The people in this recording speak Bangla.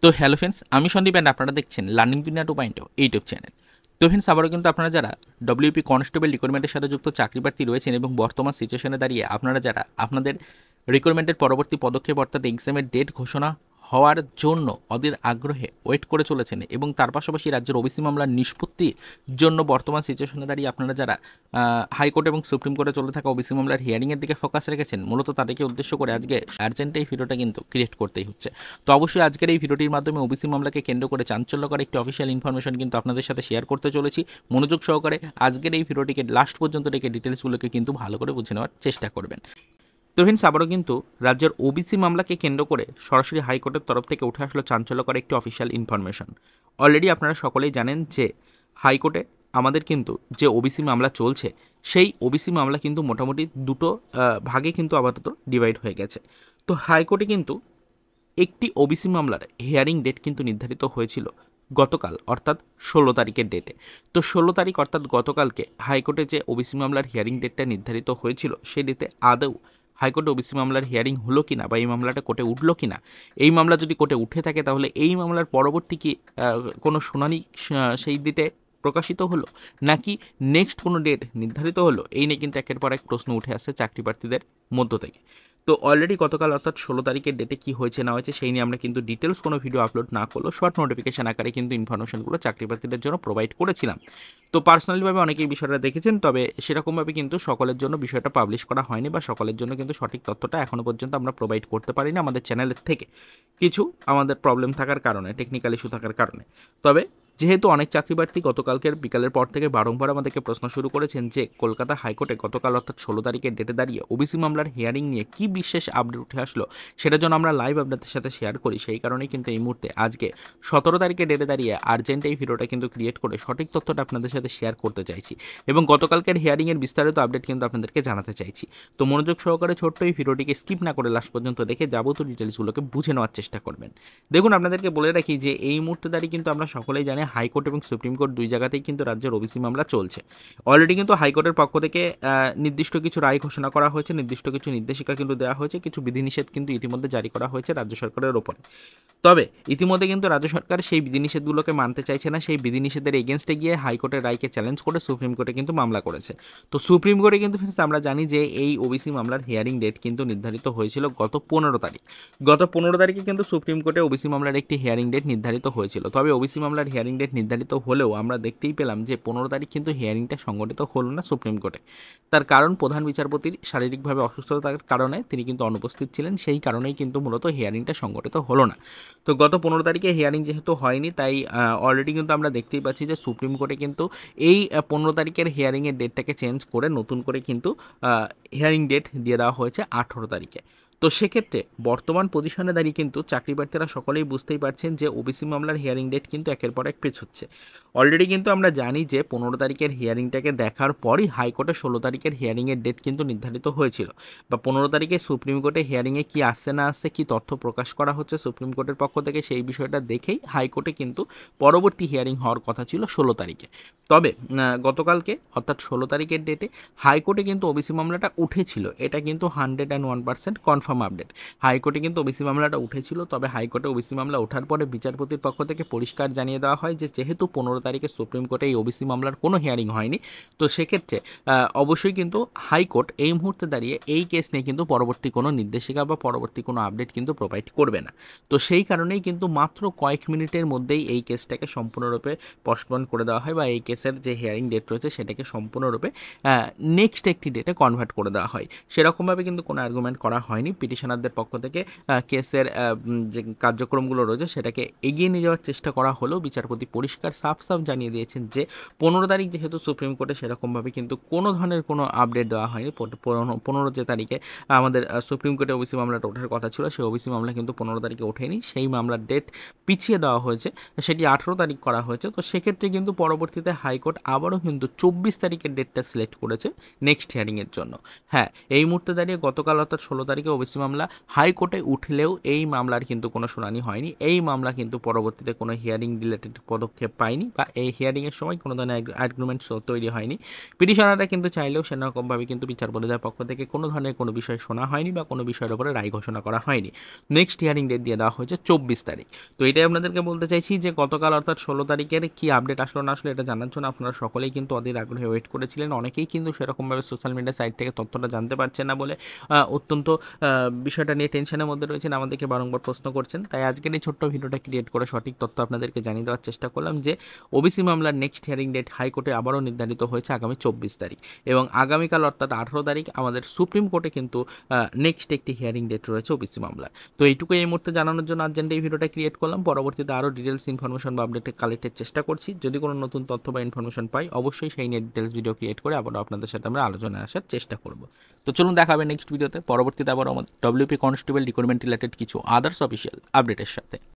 তো হ্যালো ফ্রেন্ডস, আমি সন্দীপ অ্যান্ড আপনারা দেখছেন লার্নিং দুনিয়া 2.0 ইউটিউব চ্যানেল। তো ফ্রেন্ডস, আবারও কিন্তু আপনারা যারা ডব্লিউপি কনস্টেবল রিক্রুটমেন্টের সাথে যুক্ত চাকরি প্রার্থী রয়েছেন এবং বর্তমান সিচুয়েশনে দাঁড়িয়ে আপনারা যারা আপনাদের রিক্রুটমেন্টের পরবর্তী পদক্ষেপ অর্থাৎ এক্সামের ডেট ঘোষণা হওয়ার জন্য অধীর আগ্রহে ওয়েট করে চলেছেন এবং তার পাশাপাশি রাজ্যের ওবিসি মামলার নিষ্পত্তির জন্য বর্তমান সিচুয়েশনে দাঁড়িয়ে আপনারা যারা হাইকোর্ট এবং সুপ্রিম কোর্টে চলে থাকা ওবিসি মামলার হিয়ারিংয়ের দিকে ফোকাস রেখেছেন, মূলত তাদেরকে উদ্দেশ্য করে আজকে আর্জেন্ট এই ভিডিওটা কিন্তু ক্রিয়েট করতেই হচ্ছে। তো অবশ্যই আজকের এই ভিডিওটির মাধ্যমে ওবিসি মামলাকে কেন্দ্র করে চাঞ্চল্যকর একটি অফিসিয়াল ইনফরমেশন কিন্তু আপনাদের সাথে শেয়ার করতে চলেছি। মনোযোগ সহকারে আজকের এই ভিডিওটিকে লাস্ট পর্যন্ত রেখে ডিটেলসগুলোকে কিন্তু ভালো করে বুঝে নেওয়ার চেষ্টা করবেন। তো ফ্রেন্ডস, আবারও কিন্তু রাজ্যের ওবিসি মামলাকে কেন্দ্র করে সরাসরি হাইকোর্টের তরফ থেকে উঠে আসলো চাঞ্চল্যকর একটি অফিসিয়াল ইনফরমেশন। অলরেডি আপনারা সকলেই জানেন যে হাইকোর্টে আমাদের কিন্তু যে ওবিসি মামলা চলছে, সেই ওবিসি মামলা কিন্তু মোটামুটি দুটো ভাগে কিন্তু আপাতত ডিভাইড হয়ে গেছে। তো হাইকোর্টে কিন্তু একটি ওবিসি মামলার হিয়ারিং ডেট কিন্তু নির্ধারিত হয়েছিল গতকাল, অর্থাৎ 16 তারিখের ডেটে। তো 16 তারিখ অর্থাৎ গতকালকে হাইকোর্টে যে ওবিসি মামলার হিয়ারিং ডেটটা নির্ধারিত হয়েছিল, সেই ডেটে আদৌ হাইকোর্টে ওবিসি মামলার হিয়ারিং হলো কিনা বা এই মামলাটা কোর্টে উঠলো কিনা, এই মামলা যদি কোর্টে উঠে থাকে তাহলে এই মামলার পরবর্তী কি কোনো শুনানি সেই ডেটে প্রকাশিত হলো, নাকি নেক্সট কোনো ডেট নির্ধারিত হলো, এই নিয়ে কিন্তু একের পর এক প্রশ্ন উঠে আসছে চাকরি প্রার্থীদের মধ্য থেকে। তো অলরেডি গতকাল অর্থাৎ 16 তারিখের ডেটে কী হয়েছে না হয়েছে সেই নিয়ে আমরা কিন্তু ডিটেলস কোনো ভিডিও আপলোড না করলেও শর্ট নোটিফিকেশন আকারে কিন্তু ইনফরমেশনগুলো চাকরি প্রার্থীদের জন্য প্রোভাইড করেছিলাম। তো পার্সোনালিভাবে অনেকেই বিষয়টা দেখেছেন, তবে সেরকমভাবে কিন্তু সকলের জন্য বিষয়টা পাবলিশ করা হয়নি বা সকলের জন্য কিন্তু সঠিক তথ্যটা এখনও পর্যন্ত আমরা প্রোভাইড করতে পারিনি আমাদের চ্যানেলের থেকে, কিছু আমাদের প্রবলেম থাকার কারণে, টেকনিক্যাল ইস্যু থাকার কারণে। তবে যেহেতু অনেক চাকরি প্রার্থী গতকালকের বিকালের পর থেকে বারংবার আমাদেরকে প্রশ্ন শুরু করেছেন যে কলকাতা হাইকোর্টে গতকাল অর্থাৎ 16 তারিখের ডেটে দাঁড়িয়ে ওবিসি মামলার হিয়ারিং নিয়ে কী বিশেষ আপডেট উঠে আসলো, সেটা যেন আমরা লাইভ আপনাদের সাথে শেয়ার করি, সেই কারণেই কিন্তু এই মুহূর্তে আজকে 17 তারিখের ডেটে দাঁড়িয়ে আর্জেন্ট এই ভিডিওটা কিন্তু ক্রিয়েট করে সঠিক তথ্যটা আপনাদের সাথে শেয়ার করতে চাইছি এবং গতকালকের হিয়ারিংয়ের বিস্তারিত আপডেট কিন্তু আপনাদেরকে জানাতে চাইছি। তো মনোযোগ সহকারে ছোট্ট এই ভিডিওটিকে স্কিপ না করে লাস্ট পর্যন্ত দেখে যাবতীয় ডিটেলসগুলোকে বুঝে নেওয়ার চেষ্টা করবেন। দেখুন, আপনাদেরকে বলে রাখি যে এই মুহূর্তে দাঁড়িয়ে কিন্তু আমরা সকলেই জানি হাইকোর্ট এবং সুপ্রিম কোর্ট দুই জায়গাতেই কিন্তু রাজ্যের ওবিসি মামলা চলছে। অলরেডি কিন্তু হাইকোর্টের পক্ষ থেকে নির্দিষ্ট কিছু রায় ঘোষণা করা হয়েছে, নির্দিষ্ট কিছু নির্দেশিকা কিন্তু দেওয়া হয়েছে, কিছু বিধিনিষেধ কিন্তু ইতিমধ্যে জারি করা হয়েছে রাজ্য সরকারের ওপরে। তবে ইতিমধ্যে কিন্তু রাজ্য সরকার সেই বিধিনিষেধগুলোকে মানতে চাইছে না, সেই বিধিনিষেধের এগেনস্টে গিয়ে হাইকোর্টের রায়কে চ্যালেঞ্জ করে সুপ্রিম কোর্টে কিন্তু মামলা করেছে। তো সুপ্রিম কোর্টে কিন্তু আমরা জানি যে এই ওবিসি মামলার হিয়ারিং ডেট কিন্তু নির্ধারিত হয়েছিল গত 15 তারিখ। গত 15 তারিখে কিন্তু সুপ্রিম কোর্টে ওবিসি মামলার একটি হিয়ারিং ডেট নির্ধারিত হয়েছিল। তবে ওবিসি মামলার হিয়ারিং ডেট নির্ধারিত হলেও আমরা দেখতেই পেলাম যে 15 তারিখ কিন্তু হিয়ারিংটা সংগঠিত হলো না সুপ্রিম কোর্টে। তার কারণ প্রধান বিচারপতির শারীরিকভাবে অসুস্থতার কারণে তিনি কিন্তু অনুপস্থিত ছিলেন, সেই কারণেই কিন্তু মূলত হিয়ারিংটা সংগঠিত হলো না। তো গত 15 তারিখে হিয়ারিং যেহেতু হয়নি, তাই অলরেডি কিন্তু আমরা দেখতেই পাচ্ছি যে সুপ্রিম কোর্টে কিন্তু এই 15 তারিখের হিয়ারিংয়ের ডেটটাকে চেঞ্জ করে নতুন করে কিন্তু হিয়ারিং ডেট দিয়ে দেওয়া হয়েছে 18 তারিখে। তো সেক্ষেত্রে বর্তমান পজিশনে দাঁড়িয়ে কিন্তু চাকরি প্রার্থীরা সকলেই বুঝতেই পারছেন যে ওবিসি মামলার হিয়ারিং ডেট কিন্তু একের পর এক পেছোচ্ছে। অলরেডি কিন্তু আমরা জানি যে 15 তারিখের হিয়ারিংটাকে দেখার পরই হাইকোর্টে 16 তারিখের হিয়ারিংয়ের ডেট কিন্তু নির্ধারিত হয়েছিল, বা 15 তারিখে সুপ্রিম কোর্টে হিয়ারিংয়ে কী আসছে না আসছে, কী তথ্য প্রকাশ করা হচ্ছে সুপ্রিম কোর্টের পক্ষ থেকে, সেই বিষয়টা দেখেই হাইকোর্টে কিন্তু পরবর্তী হিয়ারিং হওয়ার কথা ছিল 16 তারিখে। তবে গতকালকে অর্থাৎ 16 তারিখের ডেটে হাইকোর্টে কিন্তু ওবিসি মামলাটা উঠেছিল, এটা কিন্তু 101% কনফার্ম আপডেট। হাইকোর্টে কিন্তু ওবিসি মামলাটা উঠেছিল, তবে হাইকোর্টে ওবিসি মামলা ওঠার পরে বিচারপতির পক্ষ থেকে পরিষ্কার জানিয়ে দেওয়া হয় যে যেহেতু 15 তারিখে সুপ্রিম কোর্টে এই ওবিসি মামলার কোনো হিয়ারিং হয়নি, তো সেক্ষেত্রে অবশ্যই কিন্তু হাইকোর্ট এই মুহূর্তে দাঁড়িয়ে এই কেস নিয়ে কিন্তু পরবর্তী কোনো নির্দেশিকা বা পরবর্তী কোনো আপডেট কিন্তু প্রোভাইড করবে না। তো সেই কারণেই কিন্তু মাত্র কয়েক মিনিটের মধ্যেই এই কেসটাকে সম্পূর্ণরূপে পোস্টপোন করে দেওয়া হয়, বা এই কেসের যে হিয়ারিং ডেট রয়েছে সেটাকে সম্পূর্ণরূপে নেক্সট একটি ডেটে কনভার্ট করে দেওয়া হয়। সেরকমভাবে কিন্তু কোনো আর্গুমেন্ট করা হয়নি পিটিশনারদের পক্ষ থেকে। কেসের যে কার্যক্রমগুলো রয়েছে সেটাকে এগিয়ে নিয়ে যাওয়ার চেষ্টা করা হলেও বিচারপতি পরিষ্কার সাফ জানিয়ে দিয়েছেন যে 15 তারিখ যেহেতু সুপ্রিম কোর্টে সেরকমভাবে কিন্তু কোনো ধরনের কোনো আপডেট দেওয়া হয়নি। 15 যে তারিখে আমাদের সুপ্রিম কোর্টে ওবিসি মামলাটা ওঠার কথা ছিল, সেই ওবিসি মামলা কিন্তু 15 তারিখে ওঠেনি, সেই মামলার ডেট পিছিয়ে দেওয়া হয়েছে, সেটি 18 তারিখ করা হয়েছে। তো সেক্ষেত্রে কিন্তু পরবর্তীতে হাইকোর্ট আবারও কিন্তু 24 তারিখের ডেটটা সিলেক্ট করেছে নেক্সট হিয়ারিংয়ের জন্য। হ্যাঁ, এই মুহূর্তে দাঁড়িয়ে গতকাল অর্থাৎ 16 তারিখে ওবিসি ওবিসি মামলা হাইকোর্টে উঠলেও এই মামলার কিন্তু কোনো শুনানি হয়নি। এই মামলা কিন্তু পরবর্তীতে কোনো হিয়ারিং রিলেটেড পদক্ষেপ পায়নি বা এই হিয়ারিংয়ের সময় কোনো ধরনের আর্গুমেন্ট তৈরি হয়নি। পিটিশনাররা কিন্তু চাইলেও সেরকমভাবে কিন্তু বিচারপতিদের পক্ষ থেকে কোনো ধরনের কোনো বিষয় শোনা হয়নি বা কোনো বিষয়ের উপরে রায় ঘোষণা করা হয়নি। নেক্সট হিয়ারিং ডেট দিয়ে দেওয়া হয়েছে 24 তারিখ। তো এটাই আপনাদেরকে বলতে চাইছি যে গতকাল অর্থাৎ 16 তারিখের কি আপডেট আসলো না আসলে এটা জানার জন্য আপনারা সকলেই কিন্তু অধীর আগ্রহে ওয়েট করেছিলেন। অনেকেই কিন্তু সেরকমভাবে সোশ্যাল মিডিয়া সাইট থেকে তথ্যটা জানতে পারছেন না বলে অত্যন্ত বিষয়টা নিয়ে টেনশনের মধ্যে রয়েছেন, আমাদেরকে বারংবার প্রশ্ন করছেন। তাই আজকের এই ছোট্ট ভিডিওটা ক্রিয়েট করে সঠিক তথ্য আপনাদেরকে জানিয়ে দেওয়ার চেষ্টা করলাম যে ওবিসি মামলার নেক্সট হিয়ারিং ডেট হাইকোর্টে আবারও নির্ধারিত হয়েছে আগামী 24 তারিখ এবং আগামীকাল অর্থাৎ 18 তারিখ আমাদের সুপ্রিম কোর্টে কিন্তু নেক্সট একটি হিয়ারিং ডেট রয়েছে ওবিসি মামলার। তো এইটুকু এই মুহূর্তে জানানোর জন্য আর্জেন্ট এই ভিডিওটা ক্রিয়েট করলাম। পরবর্তীতে আরও ডিটেলস ইনফরমেশন বা আপডেট কালেক্টের চেষ্টা করছি। যদি কোনো নতুন তথ্য বা ইনফরমেশন পাই অবশ্যই সেই নিয়ে ডিটেলস ভিডিও ক্রিয়েট করে আবারও আপনাদের সাথে আমরা আলোচনায় আসার চেষ্টা করব। তো চলুন দেখা হবে নেক্সট ভিডিওতে, পরবর্তীতে আবার আমাদের ডব্লিউপি কনস্টেবল রিক্রুটমেন্ট রিলেটেড কিছু আদার্স অফিসিয়াল আপডেটের সাথে।